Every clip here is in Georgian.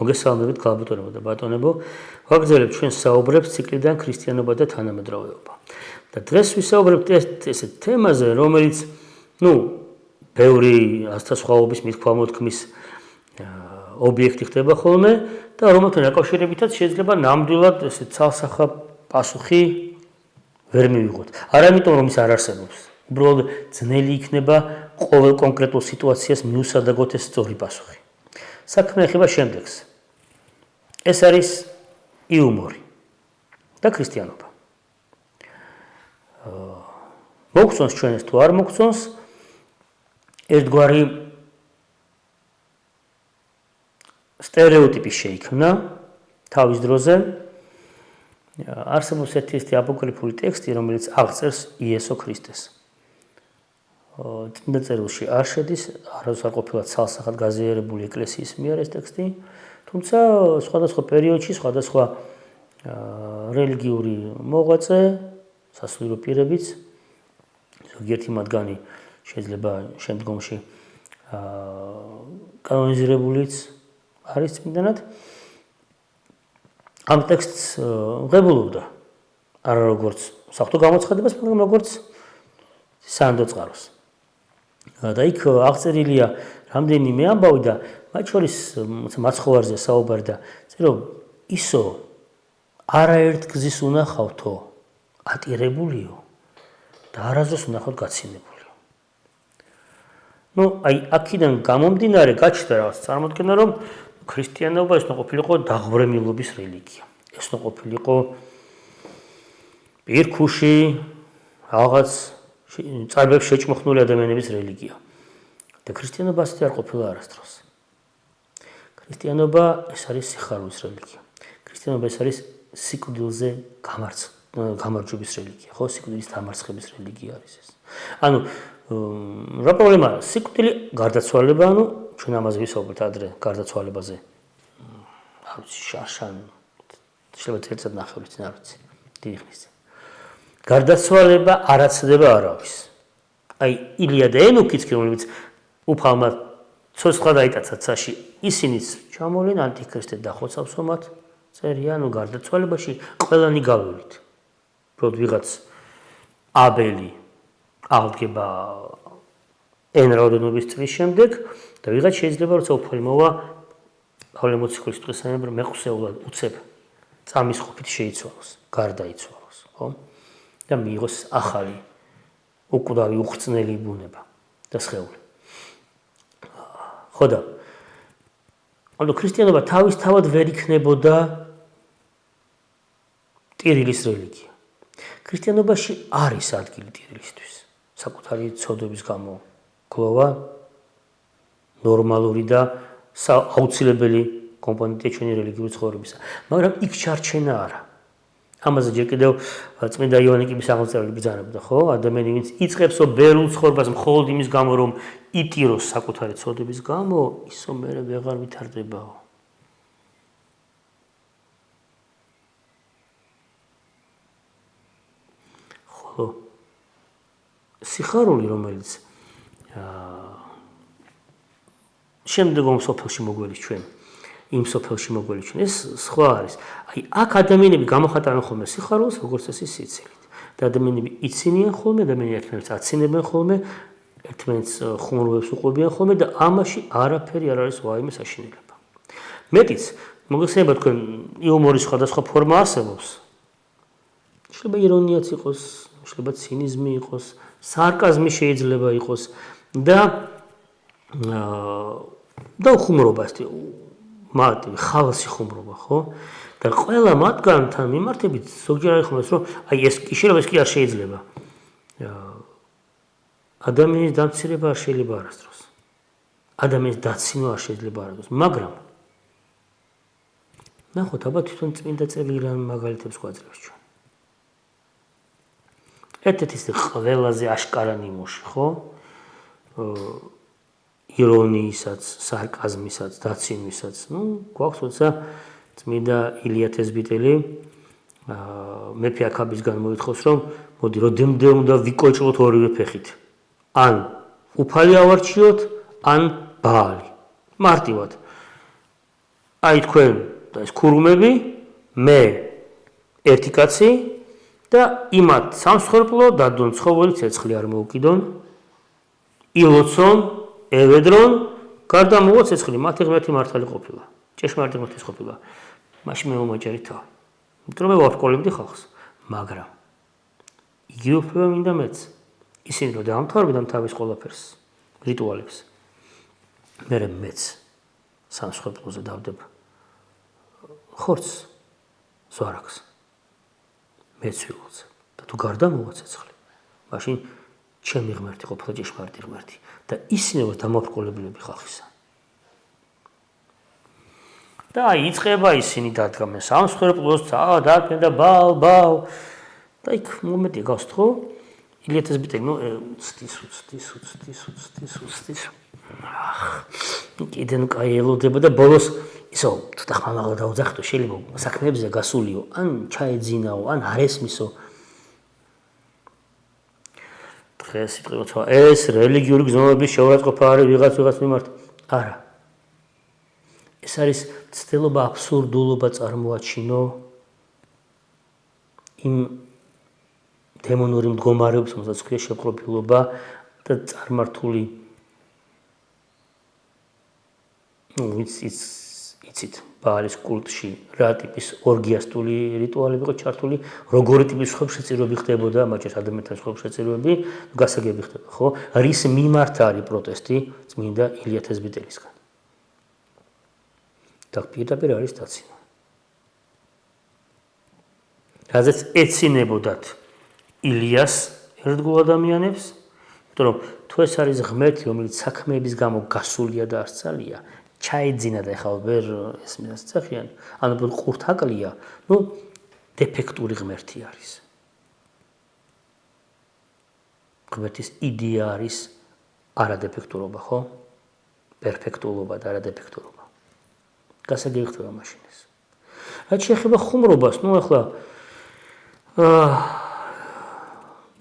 მოგესალმებით გალბატონებო და ბატონებო, ვაგრძელებთ ჩვენს საუბრებს ციკლიდან ქრისტიანობა და თანამედროვეობა. და დღეს ვისაუბრებთ ესეთ თემაზე, რომელიც, ბევრი ასთასხვაობის მithქვა-მოთქმის ობიექტი ხდება ხოლმე და რომელთან დაკავშირებითაც შეიძლება ნამდვილად ესეთ ცალსახა პასუხი ვერ მივიღოთ. არა იმიტომ რომ ის არ არსებობს, უბრალოდ ძნელი იქნება ყოველ კონკრეტულ სიტუაციას მიუსადაგოთ ეს სწორი პასუხი. საქმე ეხება შემდეგს. ეს არის იუმორი და ქრისტიანობა. მოგწონს ჩვენ ეს თუ არ მოგწონს, ერთგვარი სტერეოტიპი შეიქმნა თავის დროზე. არსებობს ერთი აპოკრიფული ტექსტი, რომელიც აღწერს იესო ქრისტეს. წმინდა წერილში არ შედის, არავის არ ყოფილა ცალსახად გაზიარებული ეკლესიის მიერ ეს ტექსტი, თუმცა სხვადასხვა პერიოდში სხვადასხვა რელიგიური მოღვაწე, სასულიერო პირებიც, ზოგიერთი მათგანი შეიძლება შემდგომში კანონიზირებულიც არის წმინდანად. ამ ტექსტს ღებულობდა არა როგორც საღვთო გამოცხადებას, მაგრამ როგორც სანდო წყაროს. და იქ აღწერილია რამდენიმე ამბავი და მათ შორის მაცხოვარზე საუბარი და წერო ისო არაერთ გზის უნახავთო ატირებულიო და არასდროს უნახავთ გაცინებულიო. აქედან გამომდინარე გაჩნდა რაღაც წარმოდგენა, რომ ქრისტიანობა ეს უნდა ყოფილიყო დაღვრემილობის რელიგია. ეს უნდა ყოფილიყო პირქუში რაღაც წარბებს შეჭმოხნული ადამიანების რელიგია. და ქრისტიანობა ასეთი არ ყოფილა არასდროს. ქრისტიანობა ეს არის სიხარულის რელიგია. ქრისტიანობა ეს არის სიკვდილზე გამარჯვების რელიგია. ხო, სიკვდილის დამარცხების რელიგია არის ეს. რა პრობლემაა? სიკვდილი გარდაცვალება, ჩვენ ამაზე ვისაუბრეთ ადრე გარდაცვალებაზე. არ ვიცი, შარშან შეიძლება წელიწად ნახევრით წინ არ ვიცი, დიდი ხნის წინ. გარდაცვალება არ აცდება არავის. ილია და ენოქიც კი, რომლებიც უფალმა ცოცხლა დაიტაცა ცაში, ისინიც ჩამოვლენ ანტიქრისტად დახოცავს ომად, წერია, გარდაცვალებაში ყველანი გავივლით. უბრალოდ ვიღაც აბელი აღდგება n რაოდენობის წლის შემდეგ და ვიღაც შეიძლება როცა უფალი მოვა პავლე მოციქულის დღესასწაულს მეყსეულად უცებ წამის ყოფით შეიცვალოს, გარდაიცვალოს, ხო? და მიიღოს ახალი უკვდავი უხრწნელი ბუნება და სხეული. ხო და ქრისტიანობა თავისთავად ვერ იქნებოდა ტირილის რელიგია. ქრისტიანობაში არის ადგილი ტირილისთვის. საკუთარი ცოდვების გამო გლოვა ნორმალური და აუცილებელი კომპონენტია ჩვენი რელიგიური ცხოვრებისა. მაგრამ იქ ჩარჩენა არა. ამაზე ჯერ კიდევ წმინდა იოანე კიბის აღმოსავლელი ბრძანებდა, ხო? ადამიანი ვინც იწყებსო ბერულ ცხოვრებას მხოლოდ იმის გამო, რომ იტიროს საკუთარი ცოდვების გამო, ისო მერე ვეღარ ვითარდებაო. ხო. სიხარული, რომელიც შემდგომ სოფელში მოგველის ჩვენ, იმ სოფელში მოგველის ჩვენ, ეს სხვა არის. აქ ადამიანები გამოხატავენ ხოლმე სიხარულს, როგორც წესი სიცილით. და ადამიანები იცინიან ხოლმე, ადამიანები ერთმანეთს აცინებენ ხოლმე, ერთმანეთს ხუმრობებს უყვებიან ხოლმე და ამაში არაფერი არ არის ვაიმე საშინელება. მეტიც, მოგეხსენება თქვენ იუმორის სხვადასხვა ფორმა არსებობს. შეიძლება ირონიაც იყოს, შეიძლება ცინიზმი იყოს, სარკაზმი შეიძლება იყოს და ხუმრობა ხალხი ხუმრობა, ხო? და ყველა მათგანთან მიმართებით ზოგჯერ არის ხომ ეს რომ ეს კი არ შეიძლება. ადამიანის დამცირება არ შეიძლება არასდროს. ადამიანის დაცინვა არ შეიძლება არასდროს, მაგრამ ნახოთ, აბა თვითონ წმინდა წერილი რა მაგალითებს გვაძლევს ჩვენ. ერთ-ერთი ყველაზე აშკარა ნიმუში, ხო? ირონიისაც, სარკაზმისაც, დაცინვისაც, გვაქვს თორსა წმინდა ილია თესბიტელი მეფე აქაბისგან მოითხოვს, რომ მოდი როდემდე უნდა ვიკოჭლოთ ორივე ფეხით. ან უფალი ავარჩიოთ, ან ბაალი. მარტივად. აი თქვენ და ეს ქურუმები, მე ერთი კაცი და იმათ სამსხვერპლო დადონ ცხოველი ცეცხლი არ მოუკიდონ, ილოცონ, ევედრონ, გარდა მოვა ცეცხლი, მათი ღმერთი მართალი ყოფილა. ჭეშმარიტი ღმერთის ყოფილა. მაშინ მე მომაჭერი თავი. იმიტომ რომ მე ვარკვევდი ხალხს, მაგრამ იგივე უფლება მინდა მეც. ისინი რომ დაამთავრებდნენ თავის ყველაფერს, რიტუალებს. მერე მეც სამსხვერპლოზე დავდებ ხორცს, ზვარაკს. მეც ვილოცებ და თუ გარდა მოვა ცეცხლი, მაშინ ჩემი ღმერთი ყოფილა ჭეშმარიტი ღმერთი და ისინი რომ დამავრკოლებულები ხალხისა. და იწყება ისინი დადგამენ სამსხვერპლოს, დადგენ და ბავ და იქ მომენტი გავს ხო? ილიათეს ბიტელი, ცდის. კიდე ნუ კაი ელოდება და ბოლოს ისო ცოტა ხმამაღლა დაუძახტო, შეიძლება საქმეებზე გასულიო, ან ჩაეძინაო, ან არ ესმისო. დღეს იტყვება, ეს რელიგიური გზნობების შეურაცხყოფა არის ვიღაც მიმართ. არა. ეს არის ცდილობა აბსურდულობა წარმოაჩინო იმ დემონური მდგომარეობის, რომელსაც ქვია შეპყრობილობა და წარმართული იცით, ბაალის კულტში რა ტიპის ორგიასტული რიტუალები იყო ჩართული, როგორი ტიპის ხობშეწირვები ხდებოდა, მათ შორის ადამიანთა ხობშეწირვები, გასაგები ხდება, ხო? რის მიმართ არის პროტესტი წმინდა ილიათეს ბიტელისგან. და პირდაპირ არის დაცინა. რაზეც ეცინებოდათ ილიას ერთგულ ადამიანებს, იმიტომ რომ თუ ეს არის ღმერთი, რომელიც საქმეების გამო გასულია და ასწალია, ჩაეძინა და ეხლა ვერ ესმის წახიან, ანუ ყურთაკლია, ნუ დეფექტური ღმერთი არის. ღმერთის იდეა არის არადეფექტურობა, ხო? პერფექტულობა და არადეფექტურობა. გასაგები ხდება მაშინ ეს. რაც შეეხება ხუმრობას, ნუ ახლა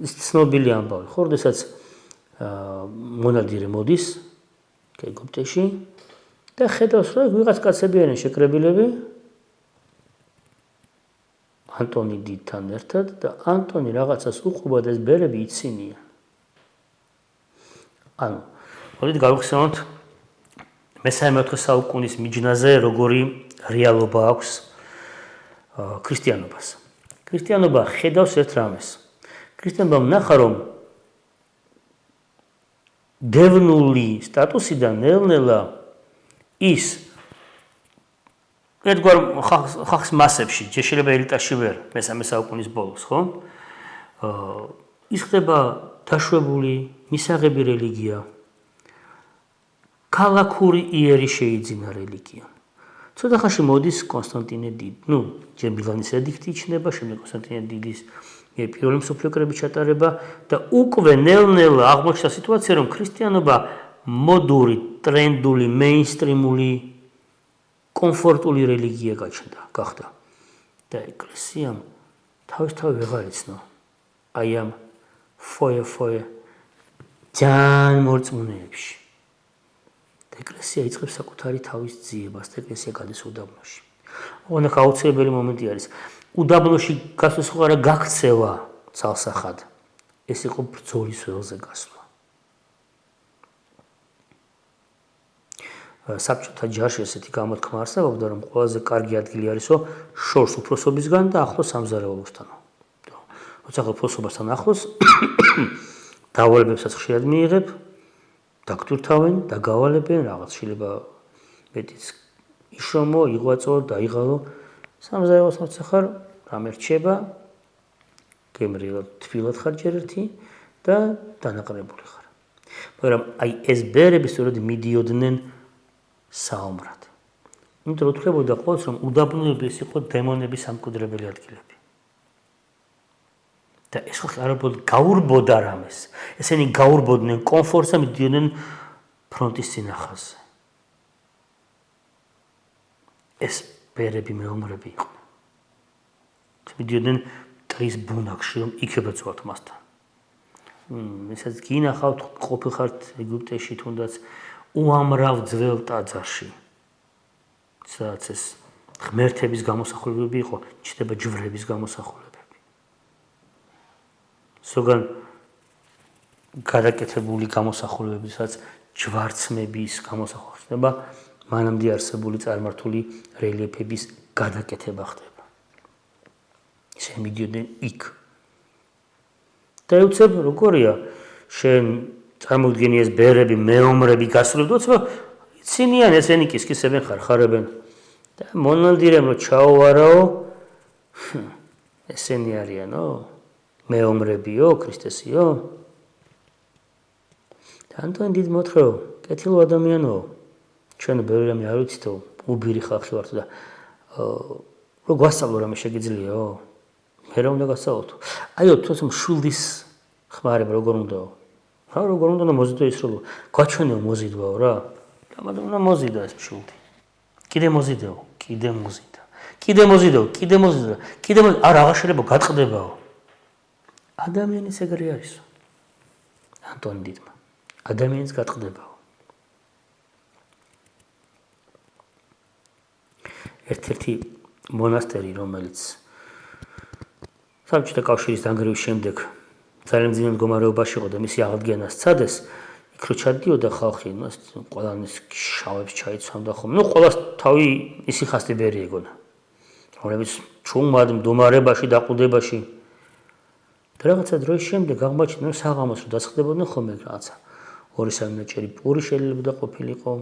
ის ცნობილი ამბავი, ხო, როდესაც მონადირე მოდის ეგვიპტეში და ხედავს, რომ ვიღაც კაცები არიან შეკრებილები ანტონი დიდთან ერთად და ანტონი რაღაცას უყურება და ეს ბერები იცინია. ანუ, მოდით გავიხსენოთ მე-13 საუკუნის მიჯნაზე როგორი რეალობა აქვს ქრისტიანობას. ქრისტიანობა ხედავს ერთ რამეს. ქრისტიანობამ ნახა, რომ დევნული სტატუსიდან ნელ-ნელა ის ერთგვარ ხალხის მასებში, შეიძლება ელიტაში ვერ, მე-13 საუკუნის ბოლოს, ხო? ის ხდება დაშვებული, მისაღები რელიგია. ქალაქური იერი შეიძინა რელიგია. ცოტა ხანში მოდის კონსტანტინე დიდი. ნუ, ჯერ მილანის ედიქტი იჩნება, შემდეგ კონსტანტინე დიდის პირველი მსოფლიო კრების ჩატარება და უკვე ნელ-ნელა აღმოჩნდა სიტუაცია, რომ ქრისტიანობა მოდური, ტრენდული, მეინსტრიმული, კომფორტული რელიგია გახდა. და ეკლესიამ თავისთავად ვეღარ იცნო. აი ამ ფოე ჯან მორწმუნეებში. ეკლესია იწყებს საკუთარი თავის ძიებას და ეკლესია გადის უდაბნოში. ოღონდ აუცილებელი მომენტი არის. უდაბნოში გასვლის ხო არა გაქცევა ცალსახად. ეს იყო ბრძოლის ველზე გასვლა. საბჭოთა ჯარში ესეთი გამოთქმა არსებობდა, რომ ყველაზე კარგი ადგილი არისო შორს უფროსობისგან და ახლოს სამზარეულოსთან. როცა უფროსობასთან ახლოს დავალებებსაც ხშირად მიიღებ, დაგტვირთავენ, დაგავალებენ, რაღაც შეიძლება მეტიც იშრომო, იღვაწო, დაიღალო, სამზარეულოსთან ხარ, რამე რჩება, გემრიელად თბილად ხარ ჯერ ერთი და დანაყრებული ხარ. მაგრამ აი ეს ბერები სწორედ მიდიოდნენ საომრად. იმიტომ რომ თქლებოდა ყოველს, რომ უდაბნოები ეს იყო დემონების სამკვიდრებელი ადგილები. და ეს ხალხი არ გაურბოდა რამეს. ესენი გაურბოდნენ კომფორტს და მიდიოდნენ ფრონტის წინახაზე. ეს ბერები მეომრები იყვნენ. მიდიოდნენ ტრის ბუნაგში, რომ იქებეცვათ მასთან. ესაც გინახავთ, ყოფილხართ ეგვიპტეში თუნდაც უამრავ ძველ ტაძარში. სადაც ეს ღმერთების გამოსახულებები იყო, ჩნდება ჯვრების გამოსახულებები. ზოგან გადაკეთებული გამოსახულებები, სადაც ჯვარცმების გამოსახულება ხდება, მანამდე არსებული წარმართული რელიეფების გადაკეთება ხდება. ისე მიდიოდნენ იქ. და უცებ როგორია შენ წარმოგდგენი ეს ბერები, მეომრები გასრულებდოცება, ცინიან ესენი კისკისებენ ხარხარებენ და მონადირემ რო ჩაოვარაო, ესენი არიანო, მეომრებიო, ქრისტესიო. Anton did motreo, კეთილო ადამიანო. ჩვენ ბევრი რამე არ ვიცითო, უბირი ხალხი ვართ და რო გვასწავლო რამე შეგიძლიაო? მე რა უნდა გასწავლოთ? აიო, თვითონ მშვილდის ხმარება როგორ უნდაო? რა როგორ უნდა მოზიდო ის რო გაჩვენეო მოზიდვაო რა? და უნდა მოზიდო ეს მშვილდი. კიდე მოზიდეო, კიდე მოზიდა. კიდე მოზიდო, კიდე მოზიდა. კიდე არ აღაშერებო, გატყდებაო. ადამიანის ეგრე არისო. ანტონ დიდმა ადამიანს გატყდებაო. ერთ-ერთი მონასტერი, რომელიც საბჭოთა კავშირის დანგრევის შემდეგ ძალიან მძიმე მდგომარეობაში იყო და მისი აღდგენა სცადეს, იქ რო ჩადიოდა ხალხი, ყველანის შავებს ჩაიცვამდა ხოლმე. ყველას თავი ისიხასტი ბერი ეგონა. რომლებიც ჩუმად მდგომარეობაში, დაყუდებაში. და რაღაცა დროის შემდეგ აღმოაჩინდა, რომ საღამოს რო დასხდებოდნენ ხოლმე რაღაცა 2-3 ნაჭერი პური შეიძლება ყოფილიყო,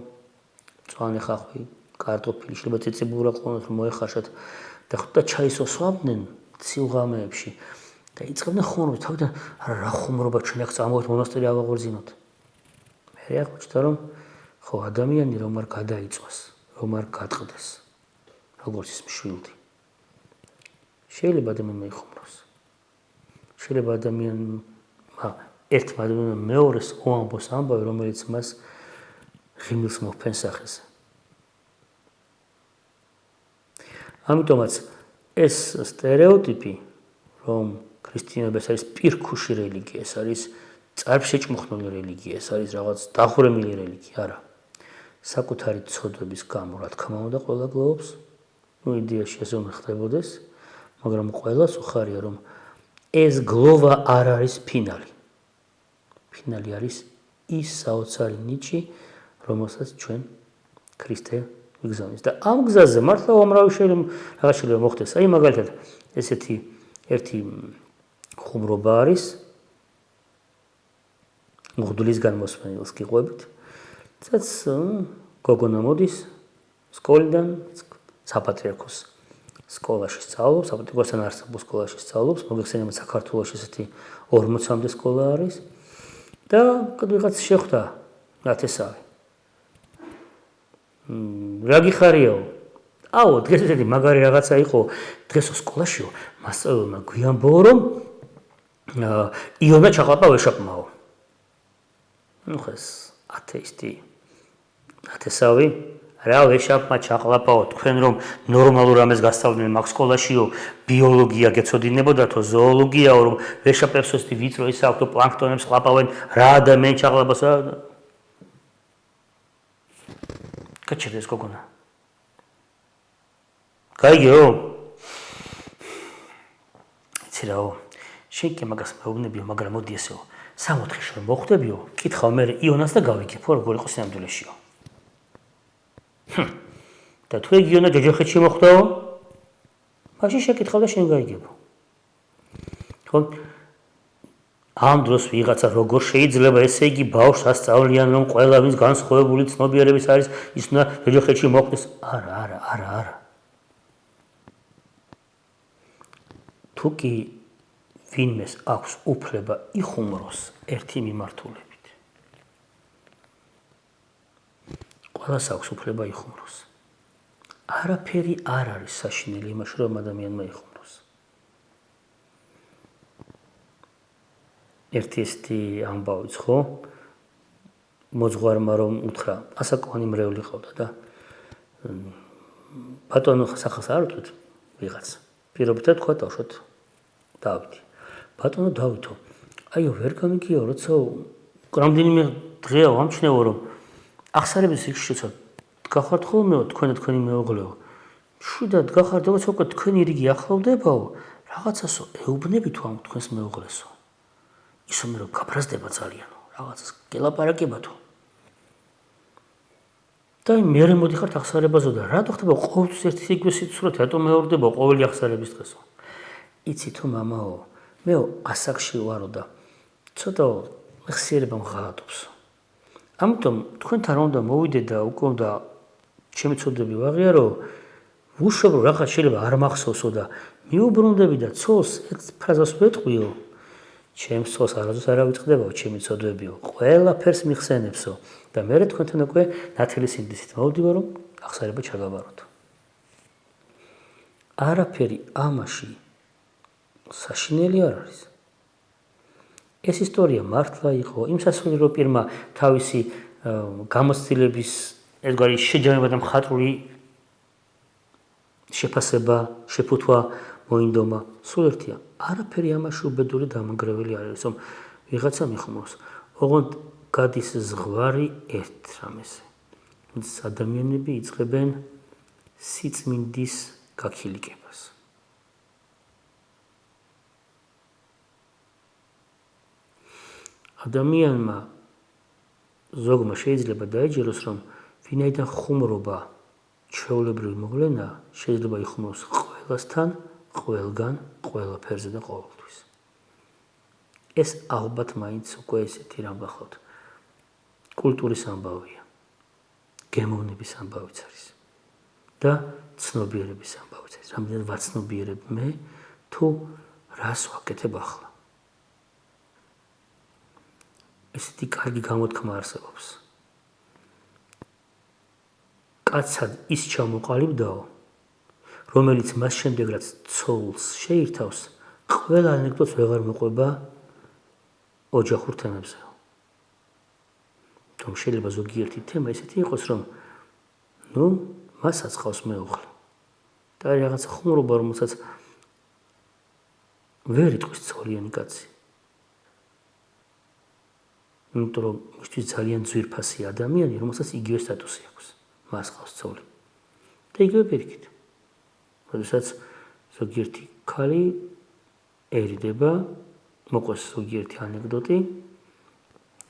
მწვანე ხახვი, კარტოფილი, შეიძლება წიწიბურა ყოლოს რომ მოეხარშათ და ხუთა ჩაის ოსვამდნენ ცილღამეებში და იწყებდნენ ხუმრობა, თავიდან რა ხუმრობა ჩვენ აქ წამოვით მონასტერი ავაღორძინოთ. მე აღმოჩნდა რომ ხო ადამიანი რომ არ გადაიწვას, რომ არ გატყდეს, როგორც ის მშვილდი. შეიძლება ადამიანმა იხუმროს. შეიძლება ადამიანმა ერთმა ადამიანმა მეორეს ოამბოს ამბავი, რომელიც მას ღიმილს მოჰფენ სახეს. ამიტომაც ეს სტერეოტიპი, რომ ქრისტიანობა არის პირქუში რელიგია, ეს არის წარბშეჭმუხნული რელიგია, ეს არის რაღაც დახურემილი რელიგია, არა. საკუთარი ცოდვების გამო, რა თქმა უნდა, ყველა გლოვობს. იდეაში ეს უნდა ხდებოდეს, მაგრამ ყველას უხარია, რომ ეს გლოვა არ არის ფინალი. ფინალი არის ის საოცარი ნიჭი, რომელსაც ჩვენ ქრისტე ვიგზავნის. და ამ გზაზე მართლა უამრავი შეიძლება მოხდეს. აი მაგალითად, ესეთი ერთი ხუმრობა არის მღვდლისგან მოსმენილს გიყვებით. სადაც გოგონა მოდის სკოლიდან, საპატრიარქოს სკოლაში სწავლობს, საპატრიარქოსთან არსებულ სკოლაში სწავლობს, მოგეხსენებათ საქართველოში ესეთი 40-მდე სკოლა არის და ვიღაც შეხვდა ნათესავი. რა გიხარიაო? აუ, დღეს ესეთი მაგარი რაღაცა იყო, დღესო სკოლაშიო, მასწავლებელმა გვიამბო, რომ იონა ჩაყლაპა ვეშაპმაო. ნუ ხეს ათეისტი ნათესავი რა ვეშაპმა ჩაყლაპაო, თქვენ რომ ნორმალურ ამას გასწავლდნენ მაგ სკოლაშიო, ბიოლოგია გეცოდინებოდათო, ზოოლოგიაო, რომ ვეშაპებს ესეთი ვიწრო ის აქვს, პლანქტონებს ყლაპავენ, რა ადამიანი ჩაყლაპავს რა. გაჩერდეს გოგონა. გაიგეო? იცი რაო, შენ კი მაგას მეუბნებიო, მაგრამ მოდი ესეო, 3-4 შორ მოხვდებიო, კითხავ მე იონას და გავიგებო, როგორ იყო სინამდვილეშიო. და თუ ეგ იონა ჯოჯოხეთში მოხვდაო, მაშინ შეკითხავ და შენ გაიგებო. ხო? ამ დროს ვიღაცა როგორ შეიძლება ესე იგი ბავშვს ასწავლიან, რომ ყველა ვინც განსხვავებული ცნობიერების არის, ის უნდა ჯოჯოხეთში მოხვდეს. არა. თუ კი ვინმეს აქვს უფლება იხუმროს ერთი მიმართულებით. ყველას აქვს უფლება იხუმროს. არაფერი არ არის საშინელი იმაში, რომ ადამიანმა იხუმროს. ერთი ესეთი ამბავიც ხო? მოძღვარმა რომ უთხრა, ასაკოვანი მრევლი ყავდა და ბატონო სახელს არ უწვით ვიღაც. პირობითად თქვა დავშოთ დავითი. ბატონო დავითო, აიო ვერ გამიგიო, როცა რამდენიმე დღეა ვამჩნევო, რომ აღსარების რიგში გახართ ხოლმე თქვენ და თქვენი მეუღლეო. შვიდად გახართ, როგორც უკვე თქვენი რიგი ახლოვდებაო, რაღაცასო ეუბნებით თუ ამ თქვენს მეუღლესო. ისო მე რომ გაბრაზდება ძალიანო, რაღაცას გელაპარაკება თუ. და მე მოდიხართ აღსარებაზო და რატო ხდება ყოველთვის ერთი იგივე სიცურათი, რატო მეორდება ყოველი აღსარების დღესო? იცი თუ მამაო, მე ასაკში ვარო და ცოტა მეხსიერება მღალატობს. ამიტომ თქვენთან რომ უნდა მოვიდე და უკვე უნდა ჩემი ცოდები ვაღიარო, ვუშვებრო რაღაც შეიძლება არ მახსოვსო და მიუბრუნდები და ცოლს ერთ ფრაზას ვეტყვიო. ჩემს ცოლს არასდროს არ ავიწყდებაო, ჩემი ცოდვებიო, ყველაფერს მიხსენებსო და მე თქვენთან უკვე ნათელი სინდისით მოვდივარ, რომ აღსარება ჩაგაბაროთ. არაფერი ამაში საშინელი არ არის. ეს ისტორია მართლა იყო იმ სასულიერო პირმა თავისი გამოცდილების ერთგვარი შეჯამება და მხატვრული შეფასება, შეფუთვა მოინდომა. სულ ერთია, არაფერი ამაში უბედური დამანგრეველი არ არის, რომ ვიღაცა მიხმობს. ოღონდ გადის ზღვარი ერთ რამეზე. ადამიანები იწყებენ სიწმინდის გაქილიკებას. ადამიანმა ზოგმა შეიძლება დაეჯეროს, რომ ვინაიდან ხუმრობა ჩვეულებრივი მოვლენა შეიძლება იხმროს ყველასთან, ყველგან, ყველაფერზე და ყოველთვის. ეს ალბათ მაინც უკვე ესეთი რამ გახლავთ. კულტურის ამბავია, გემოვნების ამბავიც არის და ცნობიერების ამბავიც არის. რამდენად ვაცნობიერებ მე თუ რას ვაკეთებ ახლა. ესეთი კარგი გამოთქმა არსებობს. კაცად ის ჩამოყალიბდაო, რომელიც მას შემდეგ რაც ცოლს შეირთავს, ყველა ანეკდოტს ვეღარ მოყვება ოჯახურ თემებზე. რომ შეიძლება ზოგიერთი თემა ესეთი იყოს, რომ მასაც ყავს მეუღლე. და რაღაცა ხუმრობა, რომელსაც ვერ იტყვის ცოლიანი კაცი. იმიტომ რომ მისთვის ძალიან ძვირფასი ადამიანი, რომელსაც იგივე სტატუსი აქვს. მას ყავს ცოლი. და იგივე პირიქით. როდესაც ზოგიერთი ქალი ერიდება, მოყვეს ზოგიერთი ანეკდოტი,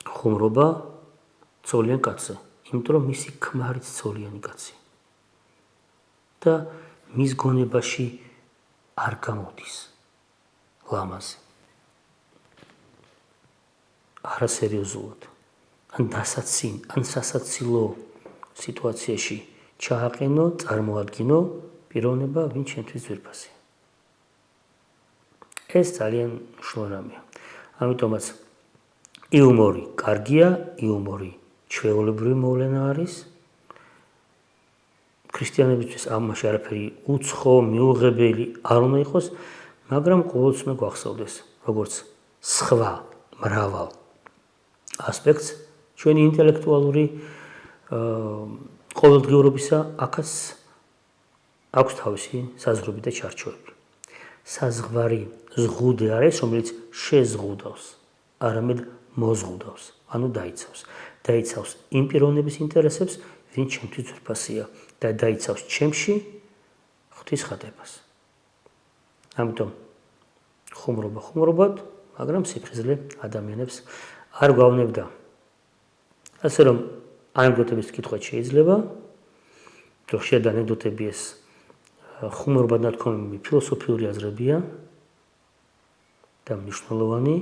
ხუმრობა ცოლიან კაცზე, იმიტომ რომ მისი ქმარიც ცოლიანი კაცი. და მის გონებაში არ გამოდის ლამაზი. არასერიოზულად, ან დასაცინ, ან სასაცილო სიტუაციაში ჩააყენო, წარმოადგინო პიროვნება, ვინ ჩემთვის ძვირფასია. ეს ძალიან მნიშვნელოვანი რამეა. ამიტომაც იუმორი კარგია, იუმორი ჩვეულებრივი მოვლენა არის. ქრისტიანებისთვის ამაში არაფერი უცხო, მიუღებელი არ უნდა იყოს, მაგრამ ყოველთვის უნდა გვახსოვდეს, როგორც სხვა მრავალ ასპექტს ჩვენი ინტელექტუალური ყოველდღიურობისა აქაც აქვს თავისი საზღვრები და ჩარჩოები. საზღვარი ზღუდე არის, რომელიც შეზღუდავს, არამედ მოზღუდავს, ანუ დაიცავს. დაიცავს იმ პიროვნების ინტერესებს, ვინ ჩემთვის ძვირფასია და დაიცავს ჩემში ღვთისხატებას. ამიტომ ხუმრობად, მაგრამ სიფხიზლე ადამიანებს არ გვავნებდა. ასე რომ ანეკდოტების კითხვა შეიძლება, რომ შეიძლება ანეკდოტები ეს ხუმრობად ნათქვამი ფილოსოფიური აზრებია და მნიშვნელოვანი,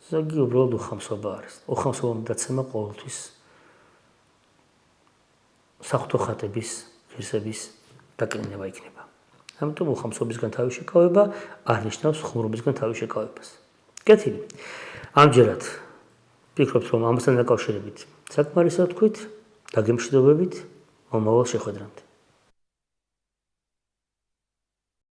ზოგი უბრალოდ უხამსობა არის. უხამსობამ დაცემა ყოველთვის საღვთო ხატების, ღირსების დაკნინება იქნება. ამიტომ უხამსობისგან თავის შეკავება არ ნიშნავს ხუმრობისგან თავის შეკავებას. კეთილი. ამჯერად ვფიქრობთ, რომ ამასთან დაკავშირებით საკმარისად თქვით, დაგემშვიდობებით, მომავალ შეხვედრამდე.